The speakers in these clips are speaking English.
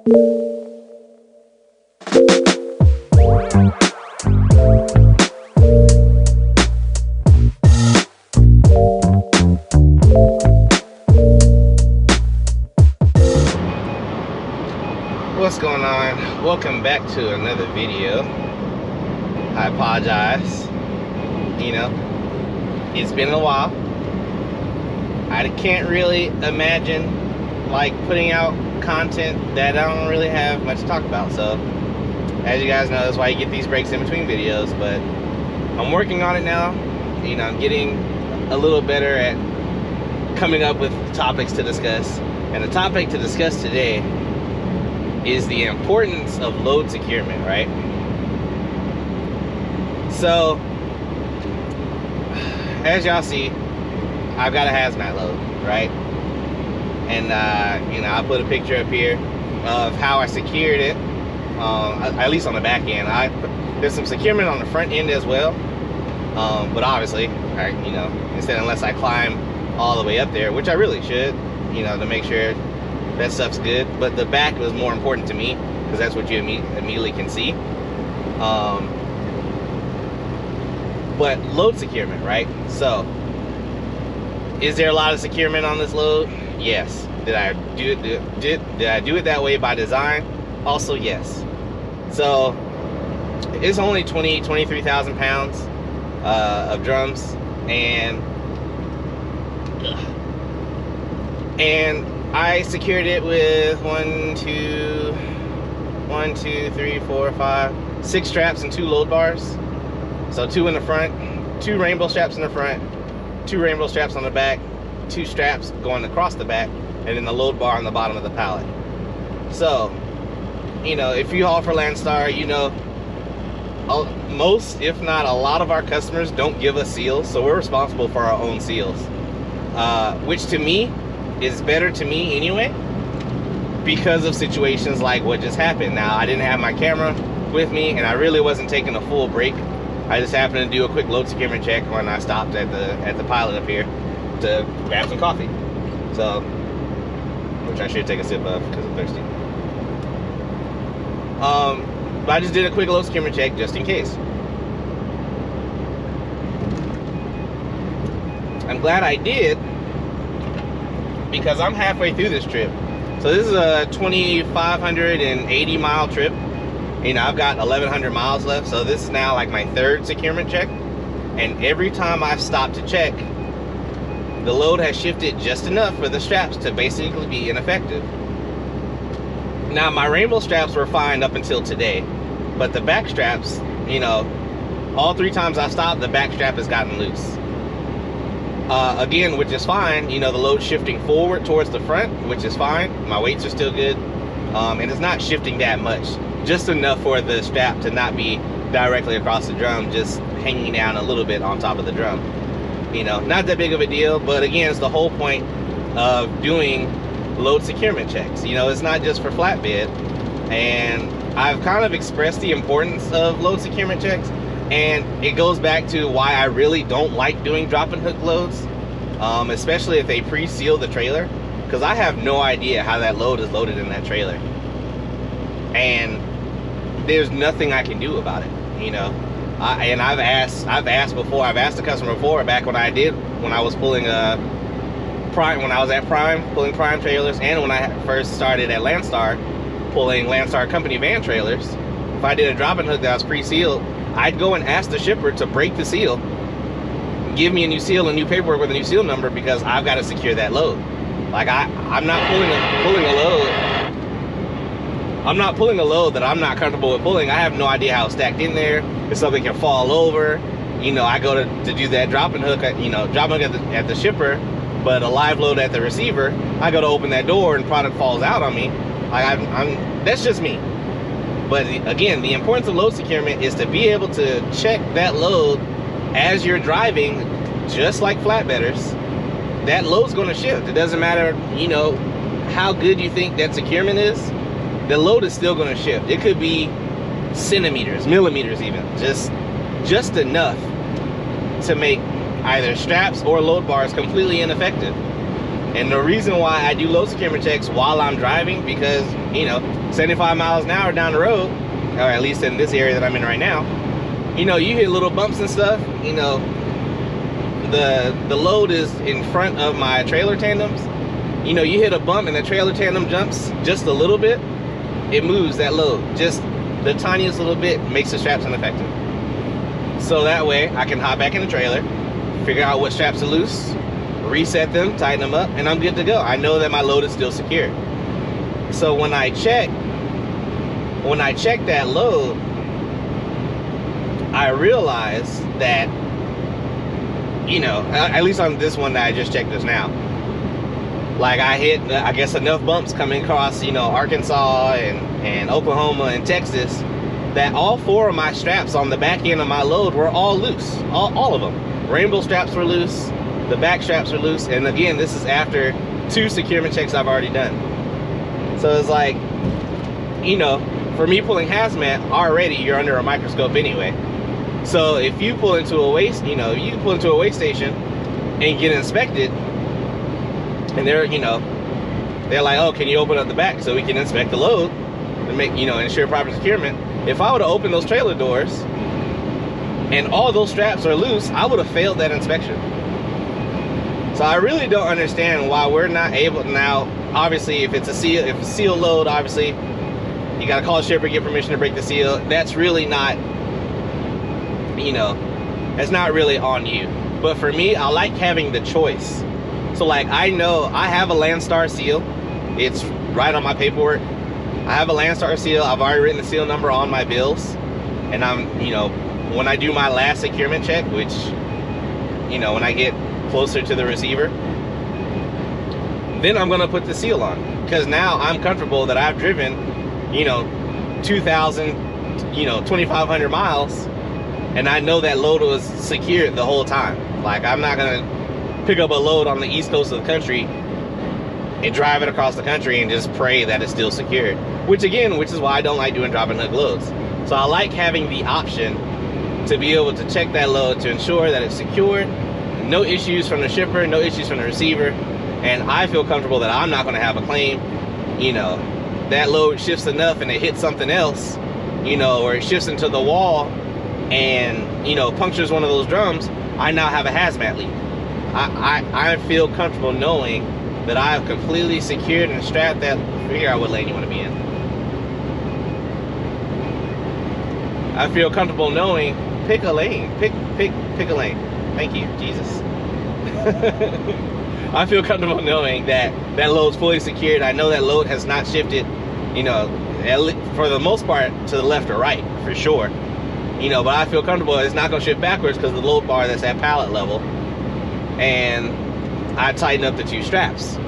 What's going on? Welcome back to another video. I apologize. You know, it's been a while. I can't really imagine like putting out content that I don't really have much to talk about. So, as you guys know, that's why you get these breaks in between videos. But I'm working on it now. You know, I'm getting a little better at coming up with topics to discuss. And the topic to discuss today is the importance of load securement, right? So, as y'all see, I've got a hazmat load, right? And you know, I put a picture up here of how I secured it, at least on the back end. There's some securement on the front end as well, but obviously, you know, unless I climb all the way up there, which I really should, you know, to make sure that stuff's good. But the back was more important to me because that's what you immediately can see. But load securement, right? So, is there a lot of securement on this load? Yes. Did I do it that way by design? Also, yes. So, it's only 23,000 pounds of drums, and I secured it with 6 straps and 2 load bars. So 2 in the front, 2 rainbow straps in the front, 2 rainbow straps on the back, 2 straps going across the back, and then the load bar on the bottom of the pallet. So, you know, if you haul for Landstar, you know, most, if not a lot of our customers don't give us seals, so we're responsible for our own seals, which to me is better to me anyway, because of situations like what just happened. Now, I didn't have my camera with me, and I really wasn't taking a full break. I just happened to do a quick load securement check when I stopped at the pilot up here to grab some coffee. So, which I should take a sip of because I'm thirsty. But I just did a quick load securement check just in case. I'm glad I did, because I'm halfway through this trip. So this is a 2,580 mile trip. You know, I've got 1,100 miles left, so this is now like my 3rd securement check. And every time I've stopped to check, the load has shifted just enough for the straps to basically be ineffective. Now, my rainbow straps were fine up until today, but the back straps, you know, all 3 times I stopped, the back strap has gotten loose. Again, which is fine. You know, the load's shifting forward towards the front, which is fine. My weights are still good, and it's not shifting that much. Just enough for the strap to not be directly across the drum, just hanging down a little bit on top of the drum. You know, not that big of a deal, but again, it's the whole point of doing load securement checks. You know, it's not just for flatbed, and I've kind of expressed the importance of load securement checks, and it goes back to why I really don't like doing drop and hook loads, especially if they pre-seal the trailer, because I have no idea how that load is loaded in that trailer, and there's nothing I can do about it. You know, I've asked the customer before, back when I was pulling Prime, when I was at Prime, pulling Prime trailers, and when I first started at Landstar, pulling Landstar company van trailers. If I did a drop and hook that was pre-sealed, I'd go and ask the shipper to break the seal, give me a new seal and new paperwork with a new seal number, because I've got to secure that load. Like, I'm not pulling a load. I'm not pulling a load that I'm not comfortable with pulling. I have no idea how it's stacked in there. If something can fall over, you know, I go to do that drop and hook, you know, drop and hook at the shipper, but a live load at the receiver, I go to open that door and product falls out on me. Like, that's just me. But again, the importance of load securement is to be able to check that load as you're driving, just like flatbedders. That load's going to shift. It doesn't matter, you know, how good you think that securement is. The load is still going to shift. It could be centimeters, millimeters even, just enough to make either straps or load bars completely ineffective. And the reason why I do load securement checks while I'm driving, because, you know, 75 miles an hour down the road, or at least in this area that I'm in right now, you know, you hit little bumps and stuff, you know, the load is in front of my trailer tandems. You know, you hit a bump and the trailer tandem jumps just a little bit, it moves that load. Just the tiniest little bit makes the straps ineffective. So that way I can hop back in the trailer, figure out what straps are loose, reset them, tighten them up, and I'm good to go. I know that my load is still secure. So when I check that load, I realize that, you know, at least on this one that I just checked just now, like I hit, I guess, enough bumps coming across, you know, Arkansas and Oklahoma and Texas, that all 4 of my straps on the back end of my load were all loose. All of them. Rainbow straps were loose, the back straps were loose, and again, this is after 2 securement checks I've already done. So it's like, you know, for me pulling hazmat, already you're under a microscope anyway. So if you pull into a waste, you know, you pull into a waste station and get inspected, and they're, you know, they're like, oh, can you open up the back so we can inspect the load and make, you know, ensure proper securement. If I would have opened those trailer doors and all those straps are loose, I would have failed that inspection. So I really don't understand why we're not able now. Obviously, if it's a seal load, obviously you got to call a shipper, get permission to break the seal. That's really not, you know, that's not really on you. But for me, I like having the choice. So like, I know I have a Landstar seal. It's right on my paperwork. I have a Landstar seal. I've already written the seal number on my bills. And I'm, you know, when I do my last securement check, which, you know, when I get closer to the receiver, then I'm gonna put the seal on. Because now I'm comfortable that I've driven, you know, 2,000, you know, 2,500 miles, and I know that load was secured the whole time. Like, I'm not gonna pick up a load on the east coast of the country and drive it across the country and just pray that it's still secured. Which is why I don't like doing drop and hook loads. So I like having the option to be able to check that load to ensure that it's secured, no issues from the shipper, no issues from the receiver, and I feel comfortable that I'm not gonna have a claim. You know, that load shifts enough and it hits something else, you know, or it shifts into the wall and, you know, punctures one of those drums, I now have a hazmat leak. I feel comfortable knowing that I have completely secured and strapped that. Figure out what lane you want to be in. I feel comfortable knowing, pick a lane, pick a lane. Thank you, Jesus. I feel comfortable knowing that that load's fully secured. I know that load has not shifted, you know, for the most part to the left or right, for sure. You know, but I feel comfortable it's not gonna shift backwards because the load bar that's at pallet level. And I tighten up the 2 straps.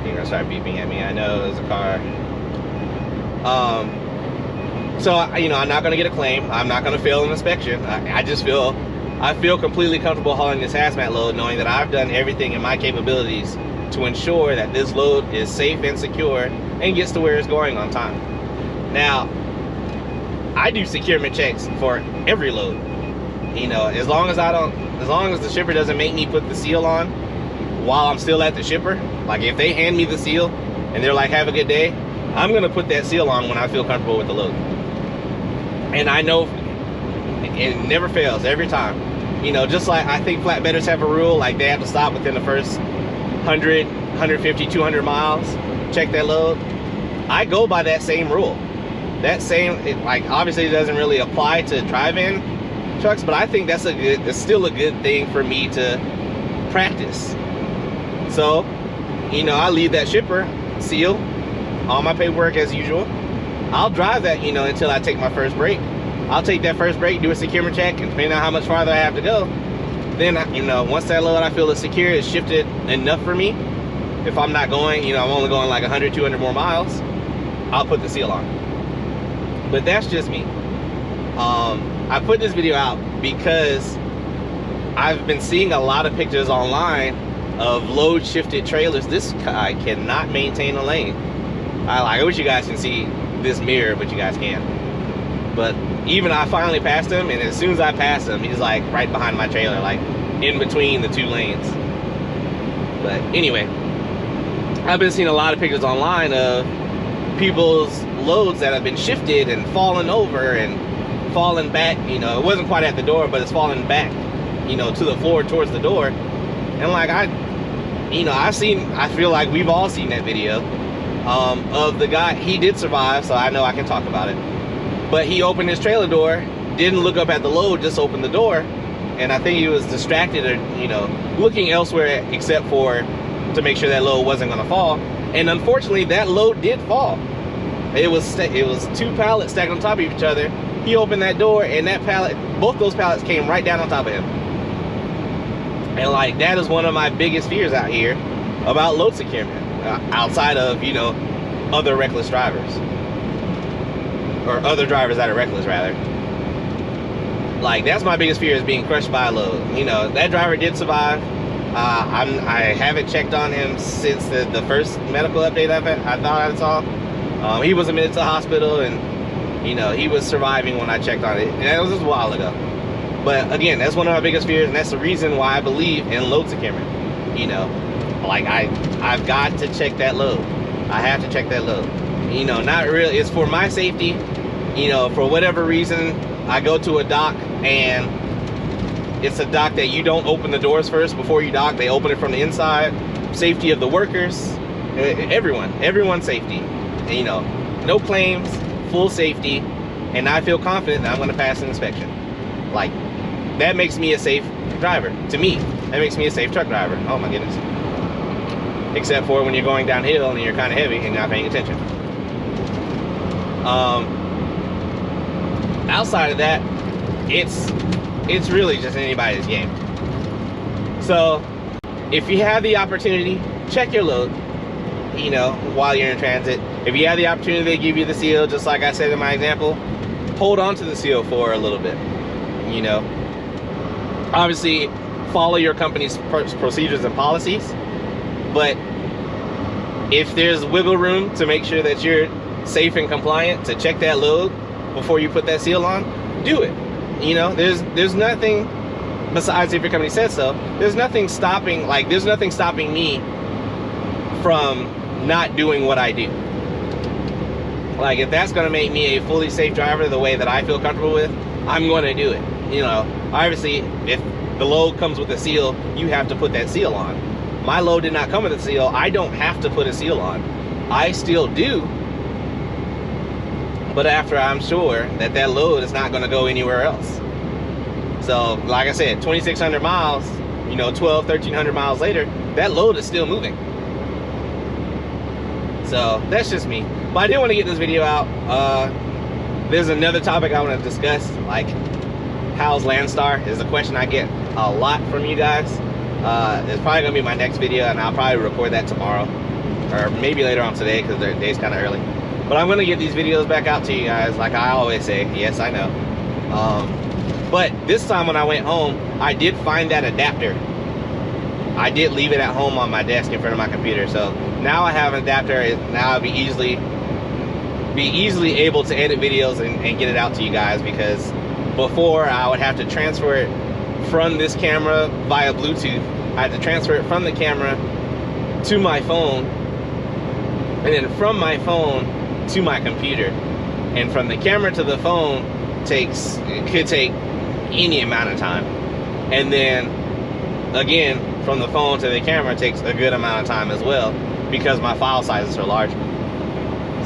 You're gonna start beeping at me. I know there's a car. So, you know, I'm not gonna get a claim. I'm not gonna fail an inspection. I feel completely comfortable hauling this hazmat load, knowing that I've done everything in my capabilities to ensure that this load is safe and secure and gets to where it's going on time. Now, I do securement checks for every load. You know, as long as the shipper doesn't make me put the seal on while I'm still at the shipper, like if they hand me the seal and they're like, have a good day, I'm gonna put that seal on when I feel comfortable with the load. And I know it never fails every time. You know, just like I think flatbedders have a rule, like they have to stop within the first 100, 150, 200 miles, check that load. I go by that same rule. That same, like, obviously it doesn't really apply to drive-in trucks, but I think it's still a good thing for me to practice. So, you know, I leave that shipper seal on my paperwork as usual. I'll drive that, you know, until I take my first break. I'll take that first break, do a securement check, and depending on how much farther I have to go, then, you know, once that load I feel is secure, it's shifted enough for me. If I'm not going, you know, I'm only going like 100, 200 more miles, I'll put the seal on. But that's just me. I put this video out because I've been seeing a lot of pictures online of load shifted trailers. This guy cannot maintain a lane. I wish you guys can see this mirror, but you guys can't. But even I finally passed him, and as soon as I passed him, he's like right behind my trailer, like in between the two lanes. But anyway, I've been seeing a lot of pictures online of people's loads that have been shifted and fallen over and fallen back. You know, it wasn't quite at the door, but it's fallen back, you know, to the floor towards the door. And like I feel like we've all seen that video of the guy. He did survive, so I know I can talk about it. But he opened his trailer door, didn't look up at the load, just opened the door, and I think he was distracted or, you know, looking elsewhere except for to make sure that load wasn't going to fall. And unfortunately, that load did fall. It was two pallets stacked on top of each other. He opened that door, and that pallet, both those pallets came right down on top of him. And like, that is one of my biggest fears out here about load securement, outside of, you know, other reckless drivers, or other drivers that are reckless rather. Like, that's my biggest fear, is being crushed by a load. You know, that driver did survive. I haven't checked on him since the first medical update I thought I saw. He was admitted to the hospital, and, you know, he was surviving when I checked on it. And that was just a while ago. But again, that's one of my biggest fears, and that's the reason why I believe in load securement. You know, like, I've got to check that load. I have to check that load. You know, not really, it's for my safety. You know, for whatever reason, I go to a dock, and it's a dock that you don't open the doors first before you dock. They open it from the inside. Safety of the workers, everyone's safety. And, you know, no claims, full safety, and I feel confident that I'm going to pass an inspection. Like, that makes me a safe driver. To me, that makes me a safe truck driver. Oh my goodness. Except for when you're going downhill and you're kind of heavy and not paying attention. Outside of that, it's really just anybody's game. So if you have the opportunity, check your load, you know, while you're in transit. If you have the opportunity, they give you the seal, just like I said in my example, hold on to the seal for a little bit. You know, obviously follow your company's procedures and policies, but if there's wiggle room to make sure that you're safe and compliant to check that load before you put that seal on, do it. You know, there's nothing, besides if your company says so, there's nothing stopping me from not doing what I do. Like, if that's going to make me a fully safe driver the way that I feel comfortable with, I'm going to do it. You know, obviously, if the load comes with a seal, you have to put that seal on. My load did not come with a seal. I don't have to put a seal on. I still do, but after I'm sure that that load is not going to go anywhere else. So, like I said, 2,600 miles, you know, 1,300 miles later, that load is still moving. So, that's just me. But I did want to get this video out. There's another topic I want to discuss, like, how's Landstar? Is a question I get a lot from you guys. It's probably going to be my next video, and I'll probably record that tomorrow, or maybe later on today, because the day's kind of early. But I'm going to get these videos back out to you guys, like I always say. Yes, I know. But this time when I went home, I did find that adapter. I did leave it at home on my desk in front of my computer. So now I have an adapter. Now I'll be easily able to edit videos and get it out to you guys, because before I would have to transfer it from this camera via Bluetooth. I had to transfer it from the camera to my phone, and then from my phone to my computer. And from the camera to the phone could take any amount of time. And then again, from the phone to the camera takes a good amount of time as well, because my file sizes are large.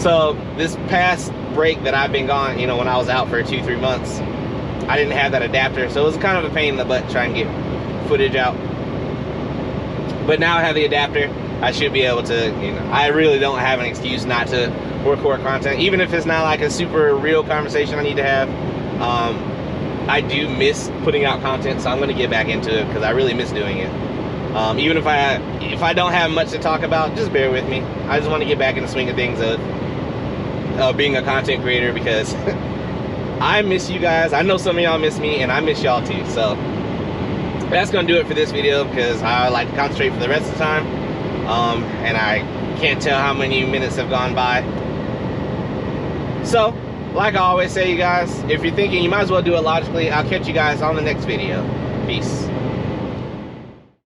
So this past break that I've been gone, you know, when I was out for 2-3 months, I didn't have that adapter, so it was kind of a pain in the butt trying to get footage out. But now I have the adapter. I should be able to, you know, I really don't have an excuse not to record content, even if it's not like a super real conversation I need to have. I do miss putting out content, so I'm going to get back into it, because I really miss doing it. Even if I don't have much to talk about, just bear with me. I just want to get back in the swing of things of being a content creator, because I miss you guys. I know some of y'all miss me, and I miss y'all too. So that's going to do it for this video, because I like to concentrate for the rest of the time. And I can't tell how many minutes have gone by. So, like I always say, you guys, if you're thinking, you might as well do it logically. I'll catch you guys on the next video. Peace.